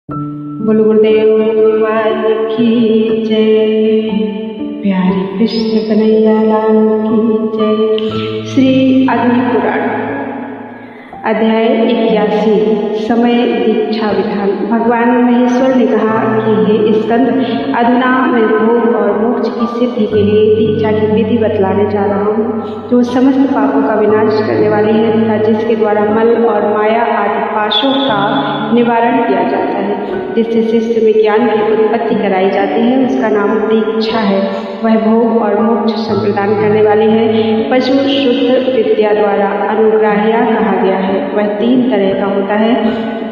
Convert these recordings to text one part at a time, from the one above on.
बोलो गुरुदेव भगवान की जय। प्यारे कृष्ण कन्हैया लाल की जय। श्री अग्नि पुराण अध्याय 81 समय दीक्षा विधान। भगवान महेश्वर ने कहा कि हे स्कंद, अधुना मैं भोग और मोक्ष की सिद्धि के लिए दीक्षा की विधि बतलाने जा रहा हूँ, जो समस्त पापों का विनाश करने वाली है तथा जिसके द्वारा मल और माया आदि पाशों का निवारण किया जाता है, जिससे शिष्य में ज्ञान की उत्पत्ति कराई जाती है। उसका नाम दीक्षा है। वह भोग और मोक्ष संप्रदान करने वाली है। पशु शुद्ध विद्या द्वारा अनुग्राह्या कहा गया है। वह 3 तरह का होता है,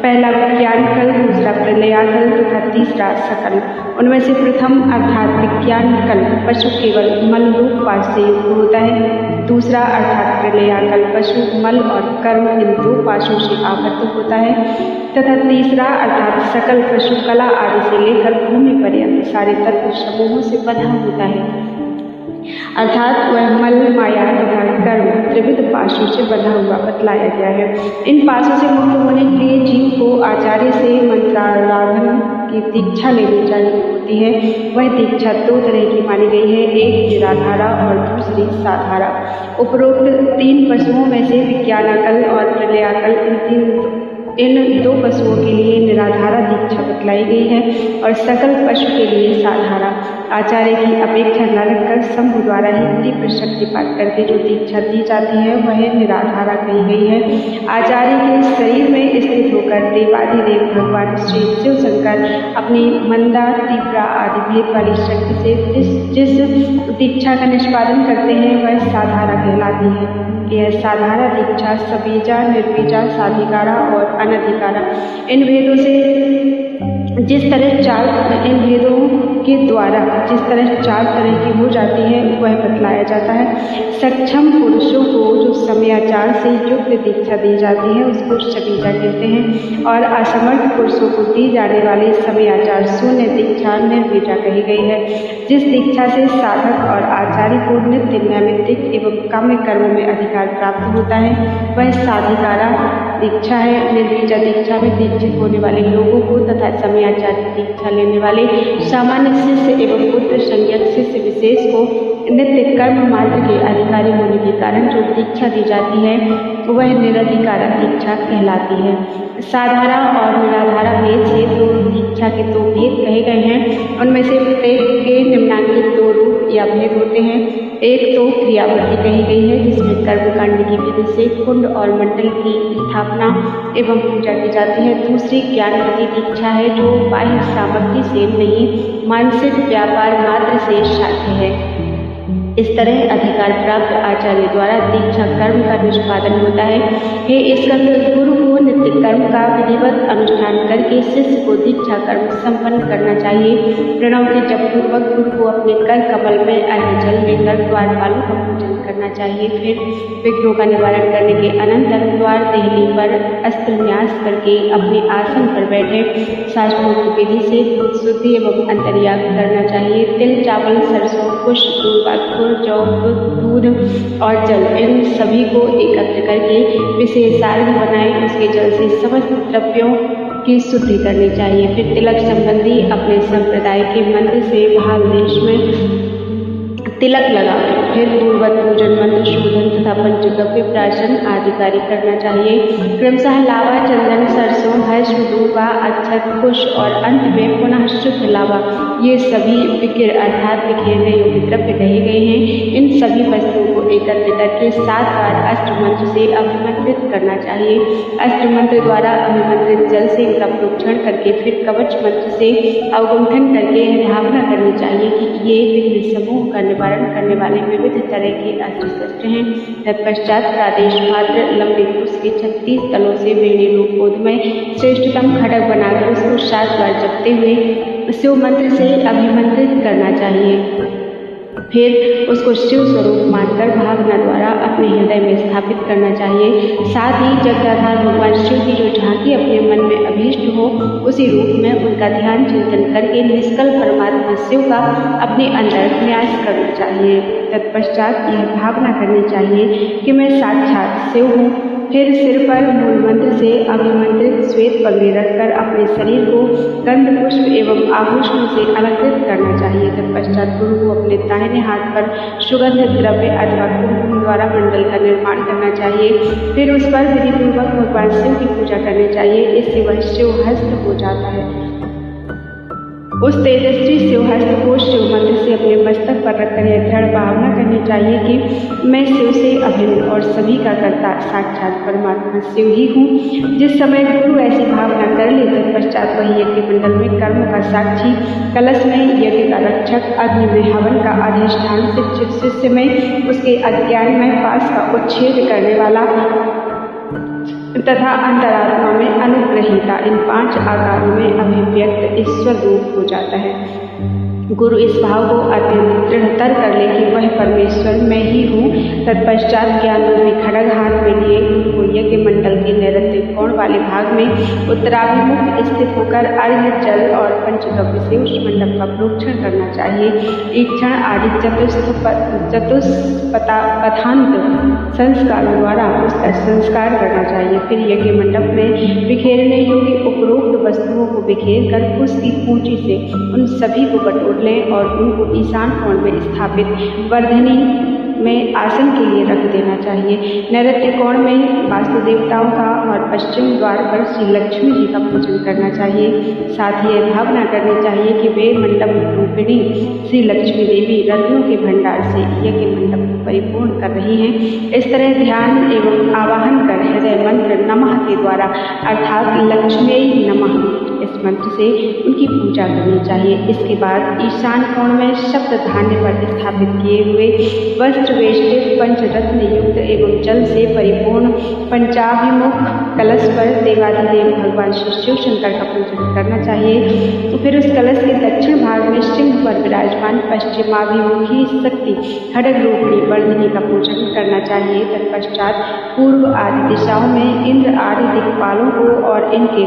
पहला विज्ञान कल, दूसरा प्रलयाकल तथा तीसरा सकल। उनमें से प्रथम अर्थात विज्ञान कल पशु केवल मल रूप पाश से युक्त होता है। दूसरा अर्थात प्रलयाकल पशु मल और कर्म इन 2 पाशों से आवर्त होता है तथा तीसरा अर्थात सकल पशु कला आदि से लेकर भूमि पर्यंत सारे तत्व समूहों से बंधा होता है, अर्थात वह मल माया तथा कर्म त्रिविध पाशों से बंधा हुआ बतलाया गया है। इन पाशों से मुक्त होने के लिए जीव को आचार्य से मंत्राराधन की दीक्षा लेनी चाहिए होती है। वह दीक्षा 2 तरह की मानी गई है, एक निराधारा और दूसरी साधारा। उपरोक्त 3 पशुओं में से विज्ञानाकल और प्रलयाकल इन 2 पशुओं के लिए निराधारा दीक्षा बतलाई गई है और सकल पशु के लिए साधारा। आचार्य की अपेक्षा न रखकर शंभु द्वारा ही तीव्र शक्तिपात करके जो दीक्षा दी जाती है वह निराधारा कही गई है। आचार्य के शरीर में स्थित होकर देवाधिदेव भगवान श्री शिव शंकर अपनी मंदा तीव्रा आदि भेद वाली शक्ति से जिस दीक्षा का निष्पादन करते हैं वह साधारा कहलाती है। यह साधारा दीक्षा सबीजा, निर्बीजा, साधिकारा और अनधिकारा इन भेदों के द्वारा जिस तरह 4 तरह की हो जाती है वह बतलाया जाता है। सक्षम पुरुषों को जो समयाचार से युक्त दीक्षा दी जाती है उसको सबीजा कहते हैं और असमर्थ पुरुषों को दी जाने वाली समयाचार शून्य दीक्षा निर्बीजा कही गई है। जिस दीक्षा से साधक और आचार्य को नित्य नैमित्तिक एवं काम्य कर्मों में अधिकार प्राप्त होता है वह साधिकारा दीक्षा है। निर्बीजा दीक्षा में दीक्षित होने वाले लोगों को तथा समयाचार की दीक्षा लेने वाले सामान्य शिष्य एवं पुत्र संज्ञक शिष्य विशेष को नित्य कर्म मार्ग के अधिकारी होने के कारण जो दीक्षा दी जाती है वह निरधिकारा दीक्षा कहलाती है। साधारा और निराधारा भेद से 2 दीक्षा के 2 भेद कहे गए हैं। उनमें से प्रत्येक के निम्नांकित 2 रूप या भेद होते हैं। एक तो क्रियावृत्ति कही गई है जिसमें कर्मकांड की विधि से कुंड और मंडल की स्थापना एवं पूजा की जाती है। दूसरी ज्ञानवृत्ति दीक्षा है जो बाह्य सामग्री से नहीं मानसिक व्यापार मात्र से साध्य है। इस तरह अधिकार प्राप्त आचार्य द्वारा दीक्षा कर्म का निष्पादन होता है। हे स्कंद, गुरु को नित्य कर्म का विधिवत अनुष्ठान करके शिष्य को दीक्षा कर्म संपन्न करना चाहिए। प्रणव के जप पूर्वक गुरु को अपने कर कमल में अर्घ्य जल लेकर द्वारपालों का पूजन करना चाहिए। फिर विघ्नों का निवारण करने के अनंतर द्वार देहली पर अस्त्र न्यास करके अपने आसन पर बैठे शास्त्रोक्त विधि से दूध शुद्धि एवं अंतर्याग करना चाहिए। तिल, चावल, सरसों, पुष्प, दूर्वा, जौ, दूध और जल इन सभी को एकत्र करके विशेष अर्घ्य बनाए उसके जल से समस्त द्रव्यों की शुद्धि करनी चाहिए। फिर तिलक संबंधी अपने संप्रदाय के मंत्र से भाग देश में तिलक लगाएं। फिर पूर्वत पूजन मंत्र शोधन तथा पंचगव्य प्राशन आदि कार्य करना चाहिए। क्रमशः लावा, चंदन, सरसों, भस्म, दूर्वा, अक्षत, पुष्प और अंत में पुनः शुद्ध लावा ये सभी विकिर अर्थात बिखेरने योग्य द्रव्य कहे गए हैं। इन सभी वस्तुओं को एकत्र करके 7 बार अस्त्र मंत्र से अभिमंत्रित करना चाहिए। अस्त्र मंत्र द्वारा अभिमंत्रित जल से इनका प्रोक्षण करके फिर कवच मंत्र से अवगुंठन करके भावना करनी चाहिए कि ये विघ्न समूह का निवारण करने वाले विविध तरह के अस्त्र शस्त्र हैं। तत्पश्चात प्रादेश मात्र लंबे कुश के 36 तलों से वेणी रूप बोध में श्रेष्ठतम खड़ग बनाकर उसको 7 बार जपते हुए शिव मंत्र से अभिमंत्रित करना चाहिए। फिर उसको शिव स्वरूप मानकर भावना द्वारा अपने हृदय में स्थापित करना चाहिए। साथ ही जगदाधार भगवान शिव की जो झांकी अपने मन में अभीष्ट हो उसी रूप में उनका ध्यान चिंतन करके निष्कल परमात्मा शिव का अपने अंदर न्यास करना चाहिए। तत्पश्चात यह भावना करनी चाहिए कि मैं साक्षात शिव हूँ फिर सिर पर मूल मंत्र से अभिमंत्रित श्वेत पगड़ी रखकर अपने शरीर को गंध पुष्प एवं आभूषणों से अलंकृत करना चाहिए। तत्पश्चात गुरु को अपने दाहिने हाथ पर सुगंध द्रव्य अथवा कुमकुम द्वारा मंडल का निर्माण करना चाहिए। फिर उस पर विधिपूर्वक भगवान शिव की पूजा करनी चाहिए। इससे वह शिव हस्त हो जाता है। उस तेजस्वी शिवहस्त को शिव मंत्र से अपने मस्तक पर रखकर यह दृढ़ भावना करनी चाहिए कि मैं शिव से अभिन्न और सभी का कर्ता साक्षात परमात्मा शिव ही हूँ। जिस समय गुरु ऐसी भावना कर ले तत्पश्चात वही यज्ञ मंडल में कर्म का साक्षी, कलश में यज्ञ का रक्षक, अग्नि में हवन का अधिष्ठान, शिष्य में उसके अज्ञान में पास का उच्छेद करने वाला तथा अंतरात्मा में अनुग्रहीता, इन 5 आकारों में अभिव्यक्त ईश्वर रूप हो जाता है। गुरु इस भाव को अत्यंत दृढ़तर कर ले कि वह परमेश्वर मैं ही हूँ। तत्पश्चात ज्ञान रूपी खड्ग हाथ में लिए उनको यज्ञ मंडल के नैऋत्य कोण वाले भाग में उत्तराभिमुख स्थित होकर अर्घ्य जल और पंचगव्य से उस मंडप का प्रोक्षण करना चाहिए। ईक्षण आदि चतुष्पथांत संस्कारों द्वारा उसका संस्कार करना चाहिए। फिर यज्ञ मंडप में बिखेरने योग्य उपरोक्त वस्तुओं को बिखेर कर उसकी पूंजी से उन सभी को बटोर लें और उनको ईशान कोण में स्थापित वर्धनी में आसन के लिए रख देना चाहिए। नैऋत्य कोण में वास्तु देवताओं का और पश्चिम द्वार पर श्री लक्ष्मी जी का पूजन करना चाहिए। साथ ही यह भावना करनी चाहिए कि वे मंडप रूपिणी श्री लक्ष्मी देवी रत्नों के भंडार से यज्ञ मंडप को परिपूर्ण कर रही हैं। इस तरह ध्यान एवं आवाहन कर हृदय मंत्र नमः के द्वारा अर्थात लक्ष्मी नमः इस मंत्र से उनकी पूजा करनी चाहिए। इसके बाद ईशान कोण में शब्द धान्य पर स्थापित किए हुए वस्त्र वेष्टित पंचरत्न युक्त एवं जल से परिपूर्ण पंचाभिमुख कलश पर देवाधिदेव भगवान श्री शिव शंकर का पूजन करना चाहिए। फिर उस कलश के दक्षिण भाग में सिंह पर विराजमान पश्चिमाभिमुखी शक्ति खड्ग रूपिणी वर्धनी का पूजन करना चाहिए। तत्पश्चात पूर्व आदि दिशाओं में इंद्र आदि दिक्पालों को और इनके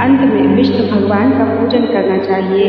अंत में विष्णु भगवान का पूजन करना चाहिए।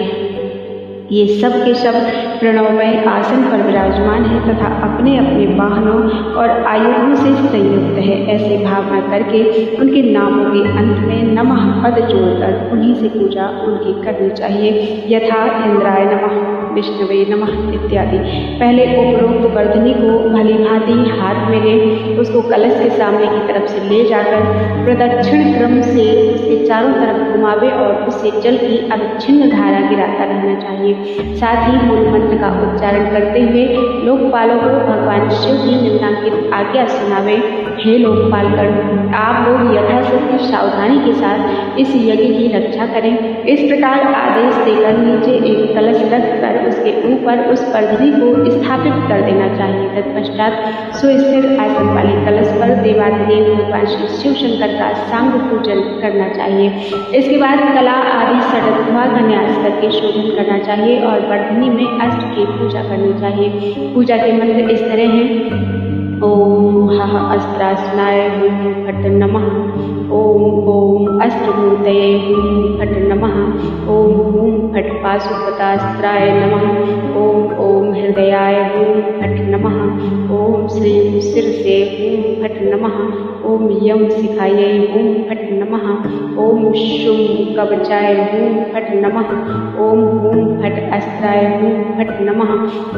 ये सब के सब प्रणवमय आसन पर विराजमान है तथा अपने अपने वाहनों और आयुधों से संयुक्त है। ऐसे भावना करके उनके नामों के अंत में नमः पद जोड़कर उन्हीं से पूजा उनकी करनी चाहिए। यथा इंद्राय नमः, विष्णवे नमः इत्यादि। पहले उपरोक्त वर्धनी को भली भांति हाथ में ले उसको कलश के सामने की तरफ से ले जाकर प्रदक्षिण क्रम से उसके चारों तरफ घुमावे और उससे जल की अविच्छिन्न धारा गिराता रहना चाहिए। साथ ही मूल मंत्र का उच्चारण करते हुए लोकपालों को भगवान शिव की निम्नांकित आज्ञा सुनावे। हे लोकपालगण, आप लोग यथाशक्ति सावधानी के साथ इस यज्ञ की रक्षा करें। इस प्रकार आदेश देकर नीचे एक कलश रखकर उसके ऊपर उस वर्धनी को स्थापित कर देना चाहिए। तत्पश्चात सुस्थिर आसन वाले कलश पर देवाधिदेव भगवान श्री शिव शंकर का सांग पूजन करना चाहिए। इसके बाद कला आदि षड्वा का न्यास करके शोधन करना चाहिए और वर्धनी में अष्ट की पूजा करनी चाहिए। पूजा के मंत्र इस तरह हैं: ओम हः अस्त्रासनाय हुं फट् नमः, ओम अस्त्रमूर्तये हुं फट् नमः, ओम फट् पाशुपतास्त्राय नमः, ओम हृदयाय हुं फट् नमः, ओम श्रीं शिरसे हुं फट् नमः, ओम यम शिखायै हुं फट् नमः, ओम शुं कवचाय हुं फट् नमः, ओम फट् अस्त्राय हुं फट् नमः।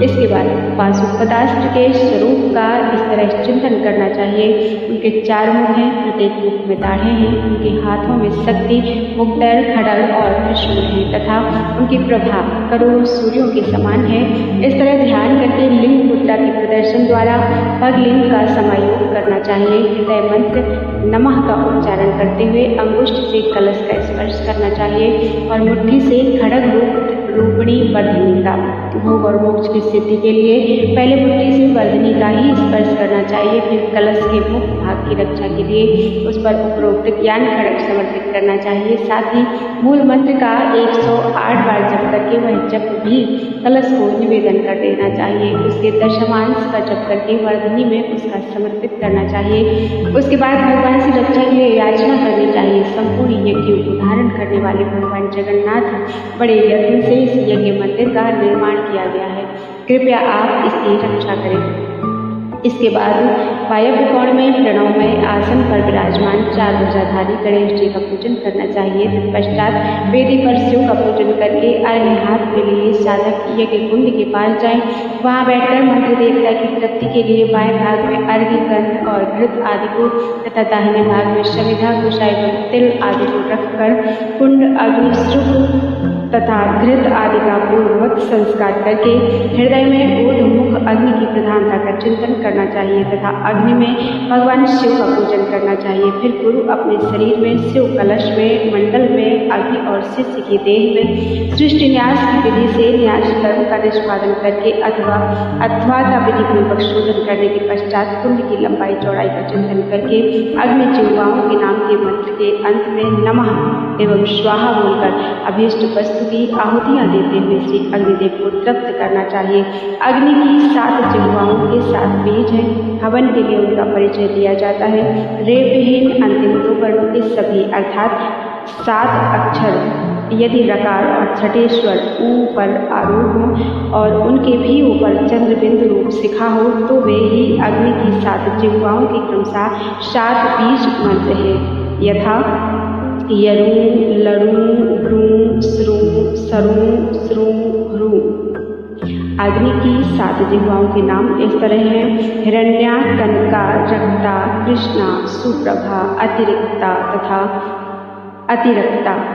इसके बाद पाशुपतास्त्र के स्वरूप का इस तरह चिंतन करना चाहिए। उनके 4 मुख हैं, प्रत्येक मुख में दाढ़ें हैं, उनके हाथों में शक्ति, मुक्तर, खड्ग और त्रिशूल है तथा उनकी प्रभा करोड़ों सूर्यों के समान है। इस तरह ध्यान करके लिंग मुद्रा के प्रदर्शन द्वारा पगलिंग का समायोग करना चाहिए। हृदय मंत्र नमः का उच्चारण करते हुए अंगुष्ठ से कलश का स्पर्श करना चाहिए और मुट्ठी से खड्ग रूपिणी वर्धनी का भोग और मोक्ष की सिद्धि के लिए पहले मुट्ठी से वर्धनी का ही स्पर्श करना चाहिए। फिर कलश के मुख्य भाग की रक्षा के लिए उस पर उपरोक्त ज्ञान खड्ग समर्पित करना चाहिए। साथ ही मूल मंत्र का 108 बार जप करके वह जप भी कलश को निवेदन कर देना चाहिए। उसके दशमांश का जप करके वर्धनी में उसका समर्पित करना चाहिए। उसके बाद भगवान से रक्षा के लिए याचना करनी चाहिए। संपूर्ण यज्ञ को धारण करने वाले भगवान जगन्नाथ बड़े यत्न से इस यज्ञ मंदिर का निर्माण किया गया है। कृपया आप इसकी रक्षा करें। इसके बाद वायव्य कोण में प्रणवमय आसन पर विराजमान 4 ध्वजाधारी गणेश जी का पूजन करना चाहिए। तत्पश्चात वेदी पर शिव का पूजन करके अर्घ्य हाथ में लिए साधक यज्ञ कुंड के पास जाएं। वहां बैठकर मंत्र देवता की तृप्ति के लिए बाएं भाग में अर्घ्य, गंध और घृत आदि को तथा दाहिने भाग में शमिधा, कुशा एवं तिल आदि को रखकर कुंड, अग्नि, श्रुभ तथा घृत आदि का पूर्ववत संस्कार करके हृदय में ऊर्ध्वमुख अग्नि की प्रधानता का चिंतन करना चाहिए तथा अग्नि में भगवान शिव का पूजन करना चाहिए। फिर गुरु अपने शरीर में, शिव कलश में, मंडल में, अग्नि और शिष्य की देह में सृष्टि न्यास की विधि से न्यास कर्म का निष्पादन करके अथवा विधि पूर्वक शोधन करने के पश्चात कुंड की लंबाई चौड़ाई का चिंतन करके अग्नि जिह्वाओं के नाम के मंत्र के अंत में नमः एवं स्वाहा बोलकर अभीष्ट वस्तु की आहुतियां देते हुए श्री अग्निदेव को तृप्त करना चाहिए। अग्नि की 7 जिह्वाओं के 7 बीज हैं। हवन के लिए उनका परिचय दिया जाता है। रेपहीन अंतिम 2 वर्णों के सभी अर्थात 7 अक्षर यदि रकार और छठे स्वर ऊपर आरूढ़ हों और उनके भी ऊपर चंद्रबिंदु रूप शिखा हो तो वे ही अग्नि की 7 जिह्वाओं के क्रमशः 7 बीज मंत्र हैं। यथा यरुं, लड़ूं, ग्रूं, स्रूं, सरूं, स्रूं, ह्रूं। अग्नि की 7 जिह्वाओं के नाम इस तरह हैं: हिरण्या, कनका, रक्ता, कृष्णा, सुप्रभा, अतिरक्ता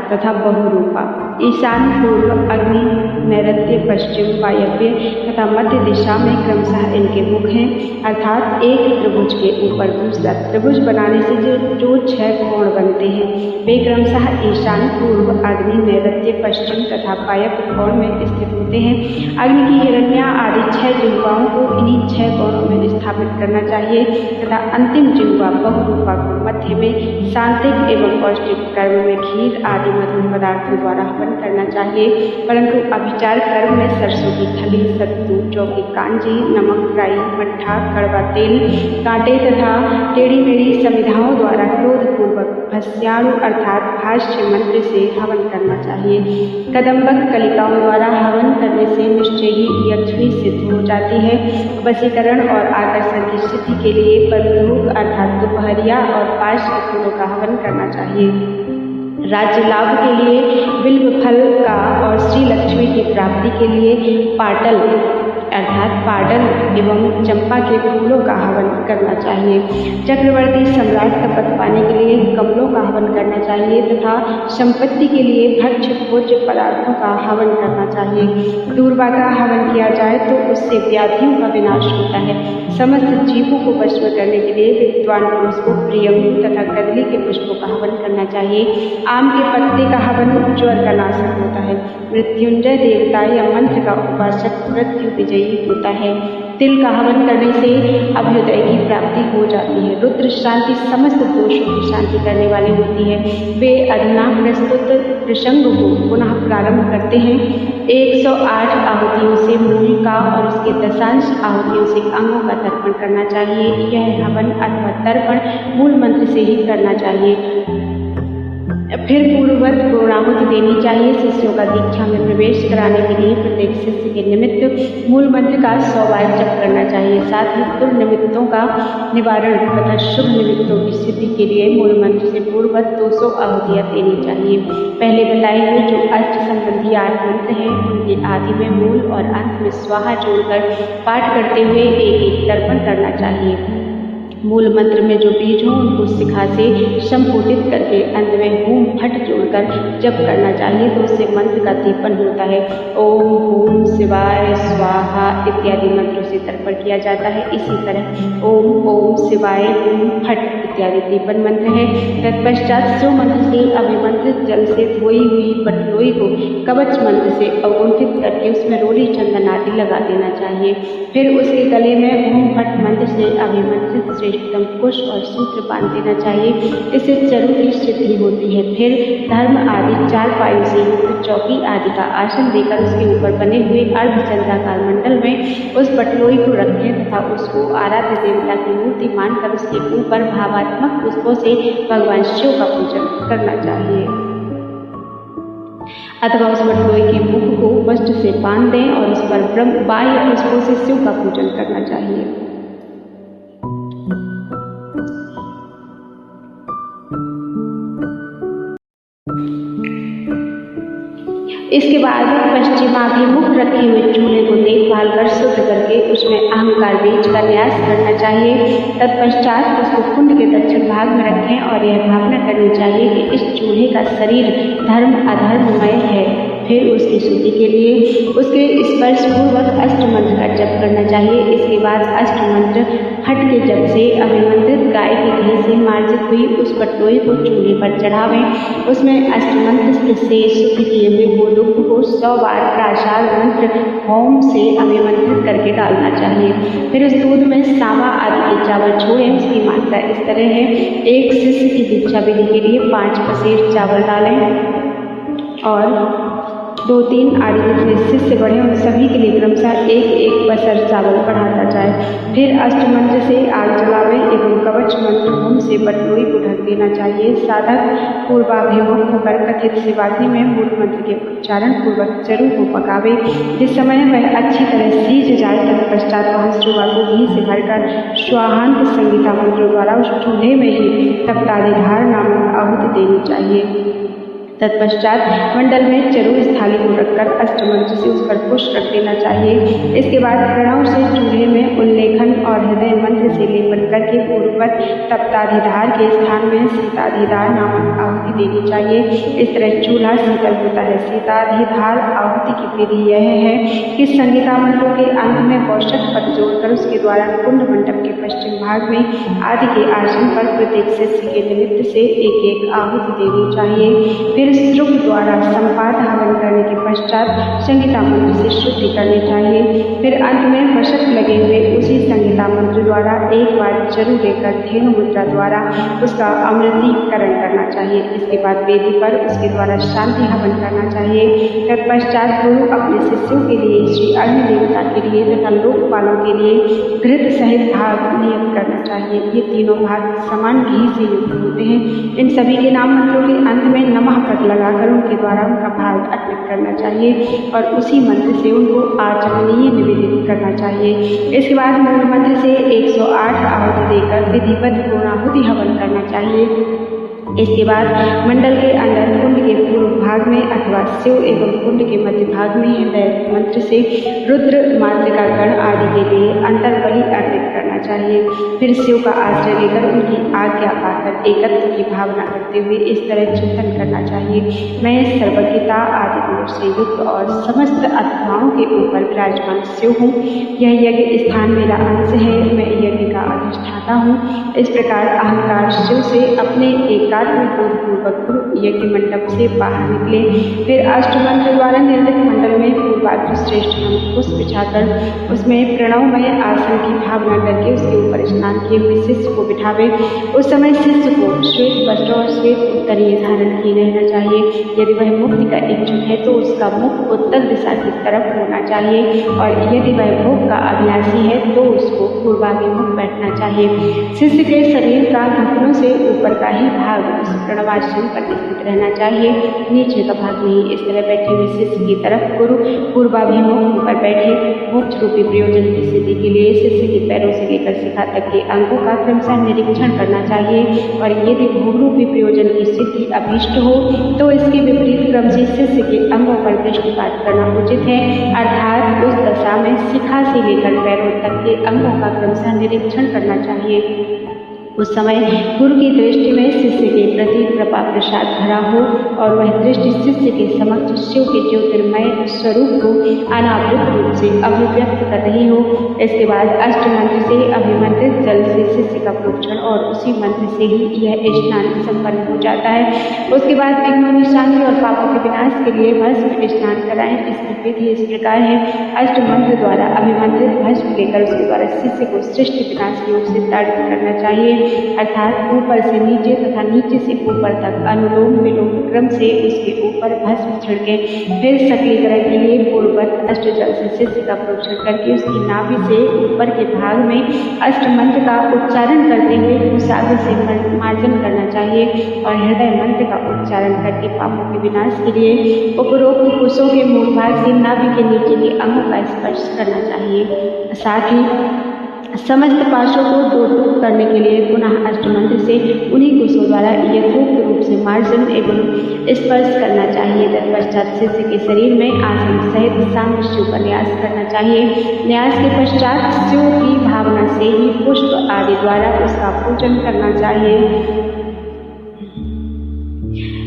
तथा बहुरूपा। ईशान, पूर्व अग्नि, नैऋत्य, पश्चिम, वायव्य तथा मध्य दिशा में क्रमशः इनके मुख हैं, अर्थात एक त्रिभुज के ऊपर दूसरा त्रिभुज बनाने से जो 6 कोण बनते हैं वे क्रमशः ईशान, पूर्व, अग्नि, नैऋत्य, पश्चिम तथा वायव्य कोण में स्थित होते हैं। अग्नि की हिरण्या आदि 6 जिह्वाओं को इन्हीं 6 कोणों में स्थापित करना चाहिए तथा अंतिम जिह्वा बहुरूपा को मध्य में सांत्विक एवं पौष्टिक कर्म में खीर आदि मधुर पदार्थों द्वारा हवन करना चाहिए, परंतु अभिचार कर्म में सरसों की खली, सत्तू, जौ की कांजी, नमक, राई, मट्ठा, कड़वा तेल, कांटे तथा टेढ़ी मेढ़ी समिधाओं द्वारा क्रोधपूर्वक भस्याणु अर्थात भाष्य मंत्र से हवन करना चाहिए। कदम्बक कलिकाओं द्वारा हवन करने से निश्चय ही यक्षी सिद्ध हो जाती है। वशीकरण और आकर्षण की सिद्धि के लिए बंदूक अर्थात दोपहरिया और पाश के फूलों का हवन करना चाहिए। राज्य लाभ के लिए बिल्व फल का और श्री लक्ष्मी की प्राप्ति के लिए पाटल अर्थात पाडल एवं चंपा के फूलों का हवन करना चाहिए। चक्रवर्ती सम्राट का पद पाने के लिए कमलों का हवन करना चाहिए तथा संपत्ति के लिए भक्ष्य भोज्य पदार्थों का हवन करना चाहिए। दूर्वा का हवन किया जाए तो उससे व्याधियों का विनाश होता है। समस्त जीवों को भस्म करने के लिए विद्वान पुरुष को प्रियंगु तथा कदली के पुष्पों का हवन करना चाहिए। आम के पत्ते का हवन ज्वर का नाशक होता है। मृत्युंजय देवता या मंत्र का उपासक मृत्यु विजयी होता है। तिल का हवन करने से अभ्युदय की प्राप्ति हो जाती है। रुद्र शांति समस्त दोषों की शांति करने वाली होती है। वे अधुना प्रस्तुत प्रसंग को पुनः प्रारंभ करते हैं। 108 आहुतियों से मूल का और उसके दशांश आहुतियों से अंगों का तर्पण करना चाहिए। यह हवन अथवा तर्पण मूल मंत्र से ही करना चाहिए। फिर पूर्ववत पूर्णाहुति देनी चाहिए। शिष्यों का दीक्षा में प्रवेश कराने के लिए प्रत्येक शिष्य के निमित्त मूल मंत्र का 100 बार जप करना चाहिए। साथ ही दुर्निमित्तों का निवारण तथा शुभ निमित्तों की सिद्धि के लिए मूल मंत्र से पूर्ववत 200 आहुतियाँ देनी चाहिए। पहले बताए हुए जो अष्ट संबंधी 8 मंत्र हैं उनके आदि में मूल और अंत में स्वाहा जोड़कर पाठ करते हुए एक तर्पण करना चाहिए। मूल मंत्र में जो बीज हों उनको शिखा से संपुटित करके अंत में होम फट जोड़कर जप करना चाहिए तो उससे मंत्र का दीपन होता है। ओम ओम शिवाय स्वाहा इत्यादि मंत्रों से तर्पण किया जाता है। इसी तरह ओम ओम शिवाय ओम फट इत्यादि दीपन मंत्र है। तत्पश्चात शिव मंत्र से अभिमंत्रित जल से धोई हुई पटलोई को कवच मंत्र से अवगुंठित करके उसमें रोली चंदन आदि लगा देना चाहिए। फिर उसके गले में ओम फट मंत्र से अभिमंत्रित श्रेष्ठतम कुश और सूत्र बांध देना चाहिए। इससे चरु की सिद्धि होती है। फिर धर्म आदि 4 पायों से युक्त चौकी आदि का आसन देकर उसके ऊपर बने हुए अर्धचंद्राकार मंडल में उस पटलोई को रखें तथा उसको आराध्य देवता की मूर्ति मानकर उसके ऊपर भावात्मक पुष्पों से भगवान शिव का पूजन करना चाहिए अथवा उस पटलोई के मुख को वस्त्र से बांध दें और उस पर ब्रह्म बाह्य पुष्पों से शिव का पूजन करना चाहिए। इसके बाद पश्चिमाभिमुख रखे हुए चूल्हे को देखभाल कर शुद्ध करके उसमें अहंकार बीज का न्यास करना चाहिए। तत्पश्चात उसको कुंड के दक्षिण भाग में रखें और यह भावना करनी चाहिए कि इस चूल्हे का शरीर धर्म अधर्ममय है। फिर उसकी शुद्धि के लिए उसके स्पर्श पूर्वक अष्ट मंत्र का जप करना चाहिए। इसके बाद अष्ट मंत्र हट के जप से अभिमंत्रित गाय के घी से मार्जित हुई उस पटलोई को चूल्हे पर चढ़ावें। उसमें अष्ट मंत्र से शुद्ध किए हुए गोलुक को 100 बार प्राचार मंत्र होम से अभिमंत्रित करके डालना चाहिए। फिर उस दूध में सांवा आदि के चावल छोड़ें। उसकी मात्रा इस तरह है: एक शिष्य की दीक्षा विधि के लिए 5 पसेर चावल डालें और 2-3 आदि जितने शिष्य बढ़े उन सभी के लिए क्रमशः 1-1 पसर चावल बढ़ाता जाए। फिर अष्ट मंत्र से आग जलावे एवं कवच मंत्र होम से पटलोई को ढक देना चाहिए। साधक पूर्वाभिमुख होकर कथित शिवाग्नि में मूल मंत्र के उच्चारण पूर्वक चरु को पकावे। जिस समय वह अच्छी तरह सीज जाए तत्पश्चात वह सुवा को घी से भरकर स्वाहांत संगीता मंत्रों द्वारा उस चूल्हे में ही तप्ताधिधार नामक आहुति देनी चाहिए। तत्पश्चात मंडल में चरु स्थाली को रखकर अष्टमंत्र से उस पर पुष्प रख देना चाहिए। इसके बाद प्रणव से चूल्हे में उल्लेखन और हृदय मंत्र से लेपन करके पूर्ववत तप्ताधिधार के स्थान में सीताधिधार नामक आहुति देनी चाहिए। इस तरह चूल्हा शीतल होता है। सीताधिधार आहुति की विधि यह है कि संगीता मंत्रों के अंत में वौषक पद जोड़कर उसके द्वारा कुंड मंडप के पश्चिम भाग में आदि के आसन पर प्रत्येक शिष्य के निमित्त से 1-1 आहुति देनी चाहिए। फिर श्रुभ द्वारा संपाद हवन करने के पश्चात संगीता मंत्र से शुद्धि करनी चाहिए। फिर अंत में वशक लगे हुए उसी संगीता मंत्र द्वारा एक बार चरु लेकर धेनु मुद्रा द्वारा उसका अमृतीकरण करना चाहिए। इसके बाद वेदी पर उसके द्वारा शांति हवन करना चाहिए। तत्पश्चात गुरु अपने शिष्यों के लिए, श्री अग्नि देवता के लिए तथा लोकपालों के लिए घृत सहित भाग नियत करना चाहिए। ये तीनों भाग समान घी से युक्त होते हैं। इन सभी के नाम मंत्रों के अंत में नमः पद लगाकर उनके द्वारा उनका भाग अर्पित करना चाहिए और उसी मंत्र से उनको आचमनीय निवेदित करना चाहिए। इसके बाद मूल मंत्र से 108 आहुति देकर विधिवत पूर्णाहुति हवन करना चाहिए। इसके बाद मंडल के अंदर कुंड के पूर्व भाग में अथवा शिव एवं कुंड के मध्य भाग में हृदय मंत्र से रुद्र मातृका गण आदि के लिए अंतर बलि अर्पित करना चाहिए। फिर शिव का आश्रय लेकर उनकी आज्ञा पाकर एकत्व की भावना करते हुए इस तरह चिंतन करना चाहिए: मैं सर्वज्ञता आदि गुणों से युक्त और समस्त आत्माओं के ऊपर विराजमान शिव हूँ। यह यज्ञ स्थान मेरा अंश है। मैं यज्ञ का अधिष्ठाता हूँ। इस प्रकार अहंकार शिव से अपने एकात्म पूर्वक गुरु यज्ञ मंडप से बाहर निकले। फिर अष्टमंत्र द्वारा निर्मित मंडल में पूर्वाग्र श्रेष्ठ पुष्प बिछाकर उसमें प्रणवमय आसन की भावना करके उसके ऊपर स्नान किए हुए शिष्य को बिठावे। उस समय शिष्य को श्वेत वस्त्र और श्वेत उत्तरीय धारण किए रहना चाहिए। यदि वह मुक्ति का इच्छुक है तो उसका मुख उत्तर दिशा की तरफ होना चाहिए और यदि वह भोग का अभिलाषी है तो उसको पूर्वाभिमुख बैठना चाहिए। शिष्य के शरीर का घुटनों से ऊपर का ही भाग उस प्रणवासन पर स्थित रहना चाहिए, नीचे का भाग नहीं। इस तरह बैठे हुए शिष्य की तरफ गुरु पूर्वाभिमुख होकर बैठे। मोक्ष रूपी प्रयोजन की सिद्धि के लिए शिष्य के पैरों से लेकर शिखा तक के अंगों का क्रमशः निरीक्षण करना चाहिए और यदि भोग रूपी प्रयोजन की सिद्धि अभीष्ट हो तो इसके विपरीत क्रम से शिष्य के अंगों पर दृष्टिपात करना उचित है। अर्थात उस दशा में शिखा से लेकर पैरों तक के अंगों का क्रमशः निरीक्षण करना चाहिए। उस समय गुरु की दृष्टि में शिष्य के प्रति कृपा प्रसाद भरा हो और वह दृष्टि शिष्य के समक्ष शिव के ज्योतिर्मय स्वरूप को अनावृत रूप से अभिव्यक्त कर रही हो। इसके बाद अष्ट मंत्र से अभिमंत्रित जल से शिष्य का प्रोक्षण और उसी मंत्र से ही यह स्नान संपन्न हो जाता है। उसके बाद विघ्नों निशानी और पापों के विनाश के लिए भस्म स्नान कराएं। इसकी विधि इस प्रकार है: अष्ट मंत्र द्वारा अभिमंत्रित भस्म लेकर उसके द्वारा शिष्य को सृष्टि विनाश योग से ताड़ित करना चाहिए, अर्थात ऊपर से नीचे तथा नीचे से ऊपर तक अनुलोम विलोम क्रम से उसके ऊपर भस्म छिड़के। फिर सकलीकरण के लिए पूर्ववत अष्ट जल से शिष्य का प्रोक्षण करके उसकी नाभि से ऊपर के भाग में अष्ट मंत्र का उच्चारण करते हुए कुशाग्र से मार्जन करना चाहिए और हृदय मंत्र का उच्चारण करके पापों के विनाश के लिए उपरोक्त कुशों के मूल भाग से नाभि के नीचे के अंगों का स्पर्श करना चाहिए। साथ ही समस्त पाशों को दो टूक करने के लिए पुनः अष्टमंत्र से उन्हीं कोषों द्वारा यथोक्त रूप से मार्जन एवं स्पर्श करना चाहिए। तत्पश्चात शिष्य के शरीर में आसन सहित सांग शिव का न्यास करना चाहिए। न्यास के पश्चात शिव की भावना से ही पुष्प आदि द्वारा उसका पूजन करना चाहिए।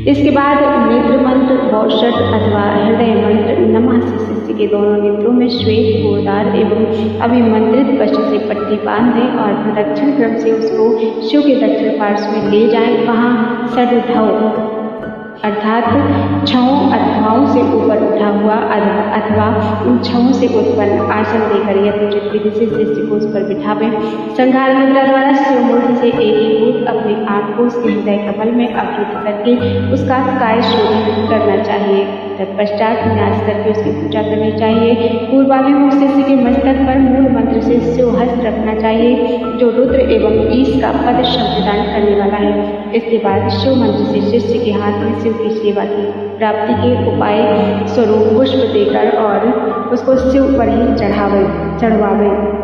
इसके बाद नेत्र मंत्र, वौषट अथवा हृदय मंत्र नमः से शिष्य के दोनों नेत्रों में श्वेत गोदार एवं अभिमंत्रित वस्त्र से पट्टी बांध दें और प्रदक्षिण क्रम से उसको शिव के दक्षिण पार्श्व में ले जाएं। वहाँ षड्ढव अर्थात छहों अथवाओं से ऊपर उठा हुआ अथवा उन छहों से उत्पन्न आसन देकर यथोचित विधि से शिष्य को उस पर बिठावें। संघार मुद्रा द्वारा शिव मूर्ति से एकीभूत अपनी आँख को उसके हृदय कमल में अवरुद्ध करके उसका काय शोधन करना चाहिए। तत्पश्चात न्यास करके उसकी पूजा करनी चाहिए। पूर्वाभिमुख शिष्य के मस्तक पर मूल मंत्र से शिव हस्त रखना चाहिए जो रुद्र एवं ईश का पद शब्ददान करने वाला है। इसके बाद शिव मंत्र से शिष्य के हाथ में शिव की सेवा की प्राप्ति के उपाय स्वरूप पुष्प देकर और उसको शिव पर ही चढ़वावे।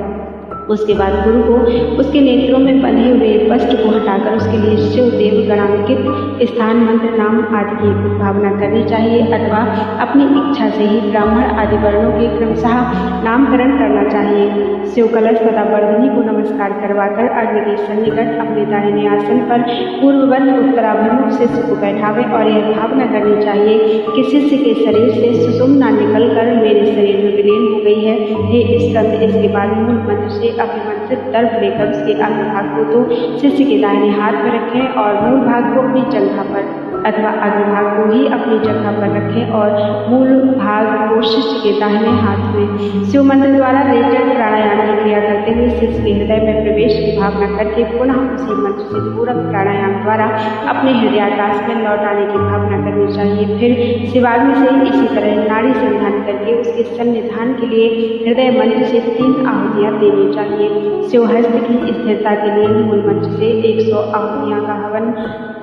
उसके बाद गुरु को उसके नेत्रों में बंधे हुए वस्त्र को हटाकर उसके लिए शिव देव गणांकित स्थान मंत्र नाम आदि की भावना करनी चाहिए अथवा अपनी इच्छा से ही ब्राह्मण आदि वर्णों के क्रमशः नामकरण करना चाहिए। शिव कलश तथा वर्धनी को नमस्कार करवाकर अग्नि के सन्निकट अपने दाहिने आसन पर पूर्ववत उत्तराभिमुख शिष्य को बैठावे और यह भावना करनी चाहिए कि शिष्य के शरीर से सुषुम्ना निकलकर मेरे शरीर में विलीन हो गई है। हे स्कंद, इसके बाद मूल मंत्र से अभिमंत्रित दर्भ लेकर उसके अग्रभाग को तो शिष्य के दाहिने हाथ में रखें और मूल भाग को अपनी जंघा पर अथवा अग्रभाग को ही अपनी जगह पर रखें और मूल भाग को शिष्य के दाहिने हाथ में शिव मंत्र द्वारा रेचक प्राणायाम की क्रिया करते हुए शिष्य के हृदय में प्रवेश की भावना करके पुनः उसी मंत्र से पूरक प्राणायाम द्वारा अपने हृदयाकाश में लौटाने की भावना करनी चाहिए। फिर शिवाग्नि से इसी तरह नाड़ी संधान करके उसके सन्निधान के लिए हृदय मंत्र से 3 आहुतियाँ देनी चाहिए। शिवहस्त की स्थिरता के लिए मूल मंत्र से 100 आहुतियाँ का हवन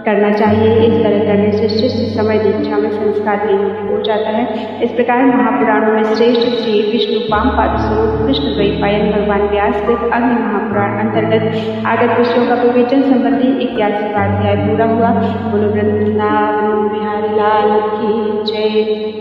करना चाहिए। इस तरह करने से शिष्य समय दीक्षा में संस्कार लेने हो जाता है। इस प्रकार महापुराणों में श्रेष्ठ श्री विष्णु पामपाद स्वरूप कृष्ण द्वैपायन भगवान व्यास कृत अग्नि महापुराण अंतर्गत आगत विषयों का विवेचन संबंधी 81वां अध्याय पूरा हुआ। बोलो वृंदावन बिहारी लाल की जय।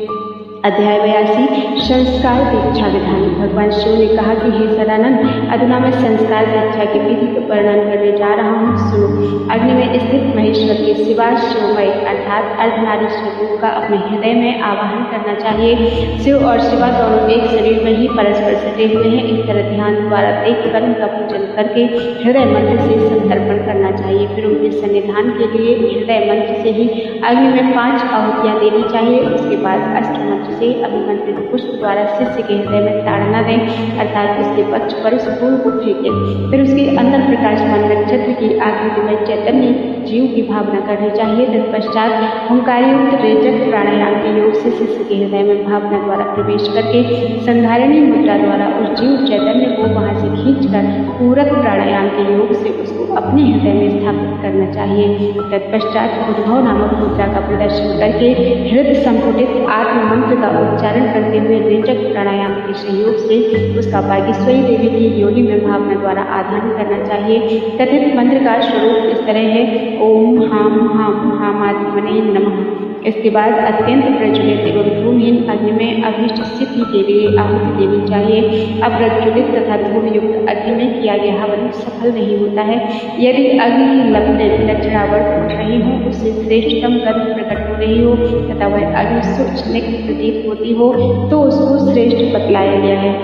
अध्याय 82 संस्कार दीक्षा विधान। भगवान शिव ने कहा कि हे सदानंद, अधुना मैं संस्कार दीक्षा की विधि का वर्णन करने जा रहा हूँ, सुनो। अग्नि में स्थित महेश्वर के सिवा शिवमय अर्थात अर्धनारीश्वर रूप का अपने हृदय में आवाहन करना चाहिए। शिव और शिवा दोनों एक शरीर में ही परस्पर सटे हुए हैं। इस तरह ध्यान द्वारा देखकर उनका पूजन करके हृदय मंत्र से संतर्पण करना चाहिए। फिर उनके सन्निधान के लिए हृदय मंत्र से ही अग्नि में 5 आहुतियाँ देनी चाहिए। उसके बाद अष्टमंत्र से अभिमंत्रित पुष्प द्वारा शिष्य के हृदय में ताड़ना दें अर्थात उसके पक्ष पर उस फूल को फेंकें। फिर उसके अंदर प्रकाशमान नक्षत्र की आकृति में चैतन्य जीव की भावना करनी चाहिए। तत्पश्चात ओंकारयुक्त रेचक प्राणायाम के योग से शिष्य के हृदय में भावना द्वारा प्रवेश करके संधारिणी मुद्रा द्वारा उस जीव चैतन्य को वहां से खींचकर पूरक प्राणायाम के योग से उसको अपने हृदय में स्थापित करना चाहिए। तत्पश्चात उद्भव नामक मुद्रा का प्रदर्शन करके हृदय संपुटित आत्म मंत्र का उच्चारण करते हुए रेचक प्राणायाम के सहयोग से उसका बागेश्वरी देवी की योनि में भावना द्वारा आधान करना चाहिए। कथित मंत्र का स्वरूप इस तरह है, ओम हाम हाम हामात्मने नमः। इसके बाद अत्यंत प्रज्वलित एवं धूमहीन अग्नि में अभीष्ट सिद्धि के लिए आहुति देनी चाहिए। अप्रज्वलित तथा धूमयुक्त अग्नि में किया गया हवन सफल नहीं होता है। यदि अग्नि की लपटें दक्षिणावर्त उठ रही हो, उससे श्रेष्ठतम गंध प्रकट हो रही हो तथा वह अग्नि सूक्ष्म प्रतीत होती हो तो उसको श्रेष्ठ बतलाया गया है।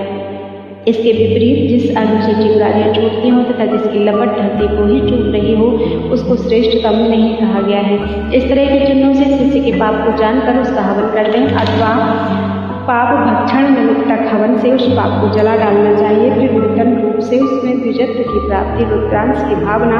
इसके विपरीत जिस अग्नि से चिंगारियाँ छूटती हों तथा जिसकी लपट धरती को ही चूम रही हो उसको श्रेष्ठतम नहीं कहा गया है। इस तरह के चिन्हों से शिष्य के पाप को जानकर उसका हवन कर दें अथवा पाप भक्षण निमित्तक हवन से उस पाप को जला डालना चाहिए। फिर नूतन रूप से उसमें द्विजत्व की प्राप्ति, रुद्रांश की भावना,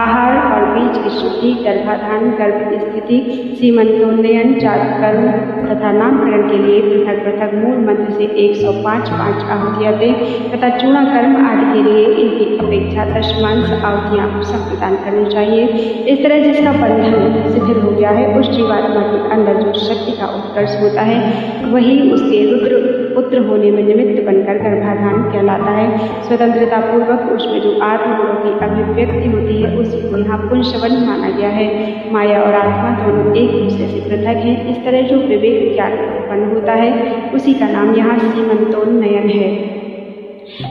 आहार और बीज की शुद्धि, गर्भाधान, गर्भ स्थिति, सीमंतोन्नयन, चारुकर्म तथा नामकरण के लिए पृथक पृथक मूल मंत्र से 105 आहुतियाँ दें तथा चूड़ा कर्म आदि के लिए इनकी अपेक्षा 10 आहुतियाँ प्रदान करनी चाहिए। इस तरह जिसका बंधन शिथिल हो गया है उस जीवात्मा के अंदर जो शक्ति का उत्कर्ष होता है वही उस के रुद्र पुत्र होने में निमित्त बनकर गर्भाधान कहलाता है। स्वतंत्रता पूर्वक उसमें जो आत्मगुणों की अभिव्यक्ति होती है उसी को यहाँ पुंसवन माना गया है। माया और आत्मा दोनों एक दूसरे से पृथक हैं। इस तरह जो विवेक ज्ञान उत्पन्न होता है उसी का नाम यहाँ सीमंतोन्नयन है।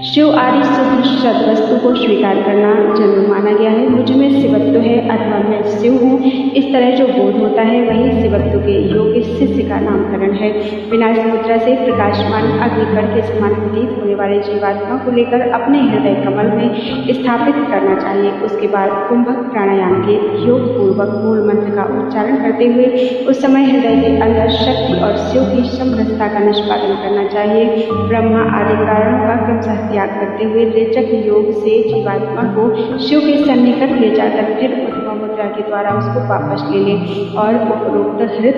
शिव आदि शुद्ध सद्वस्तु को स्वीकार करना जन्म माना गया है। मुझ में शिवत्व है अथवा मैं शिव हूँ, इस तरह जो बोध होता है वही शिवत्व के योग्य शिष्य का नामकरण है। विनाश मुद्रा से प्रकाशमान अग्निकण के समान प्रतीत होने वाले जीवात्मा को लेकर अपने हृदय कमल में स्थापित करना चाहिए। उसके बाद कुंभक प्राणायाम के योग पूर्वक मूल मंत्र का उच्चारण करते हुए उस समय हृदय के अंदर शक्ति और शिव की समरसता का निष्पादन करना चाहिए। ब्रह्मा आदि कारणों का क्रमशः त्याग करते हुए रेचक योग से जीवात्मा को शिव के सन्निकट ले जाकर फिर उद्भव मुद्रा के द्वारा उसको वापस ले ले और उपरोक्त हृत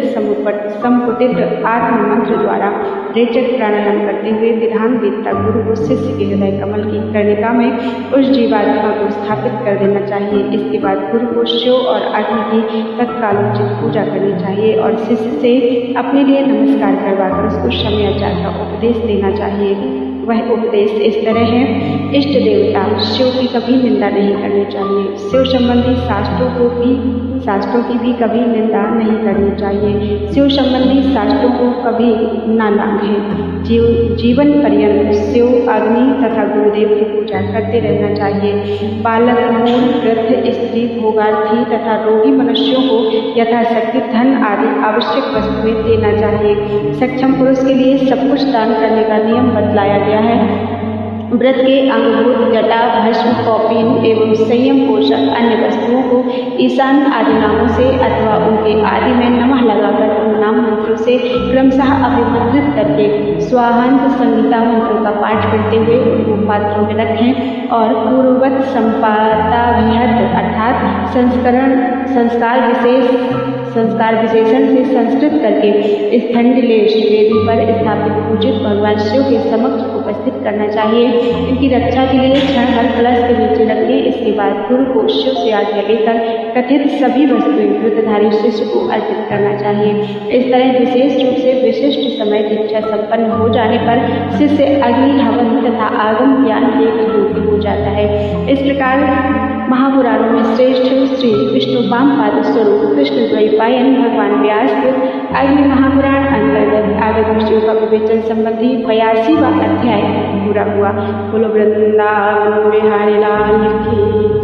संपुटित आत्म मंत्र द्वारा रेचक प्राणायाम करते हुए विधान वेदता गुरु को शिष्य के हृदय कमल की कर्णिका में उस जीवात्मा को स्थापित कर देना चाहिए। इसके बाद गुरु को शिव और अग्नि की तत्कालोचित पूजा करनी चाहिए और शिष्य से अपने लिए नमस्कार करवाकर उसको शम्याचार का उपदेश देना चाहिए। वह उपदेश इस तरह है। इष्ट देवता शिव की कभी निंदा नहीं करनी चाहिए। शिव संबंधी शास्त्रों की भी कभी निंदा नहीं करनी चाहिए। शिव संबंधी शास्त्रों को कभी न लांघें। जीवन पर्यंत शिव अग्नि तथा गुरुदेव की पूजा करते रहना चाहिए। बालक, मूल, वृद्ध, स्त्री, भोगार्थी तथा रोगी मनुष्यों को यथाशक्ति धन आदि आवश्यक वस्तुएं देना चाहिए। सक्षम पुरुष के लिए सब कुछ दान करने का नियम बतलाया गया है। व्रत के अंगभूत जटा, भस्म, कौपीन एवं संयम पोषक अन्य वस्तुओं को ईशान आदि नामों से अथवा उनके आदि में नमः लगाकर उन नाम मंत्रों से क्रमशः अभिमंत्रित करके स्वाहांत संगीता मंत्रों का पाठ करते हुए उनको पात्रों में रखें और पूर्ववत संपादाभिहत अर्थात संस्कार विशेषण से संस्कृत करके स्थंडिलेश वेदी पर स्थापित पूजित भगवान शिव के समक्ष उपस्थित करना चाहिए। इनकी रक्षा के लिए क्षण भर कलश के नीचे रखें। इसके बाद गुरु को शिव से आज्ञा लेकर कथित सभी वस्तुएं व्रतधारी शिष्य को अर्पित करना चाहिए। इस तरह विशेष रूप से विशिष्ट समय दीक्षा संपन्न हो जाने पर शिष्य अग्नि, हवन तथा आगम ज्ञान के योग्य हो जाता है। इस प्रकार महापुराणों में श्रेष्ठ श्री विष्णु वामपाद स्वरूप कृष्ण द्वैपायन भगवान व्यास को अग्नि महापुराण अंतर्गत आगम विषयों का विवेचन संबंधी 82वां अध्याय पूरा हुआ। बोलो वृंदावन बिहारी लाल की।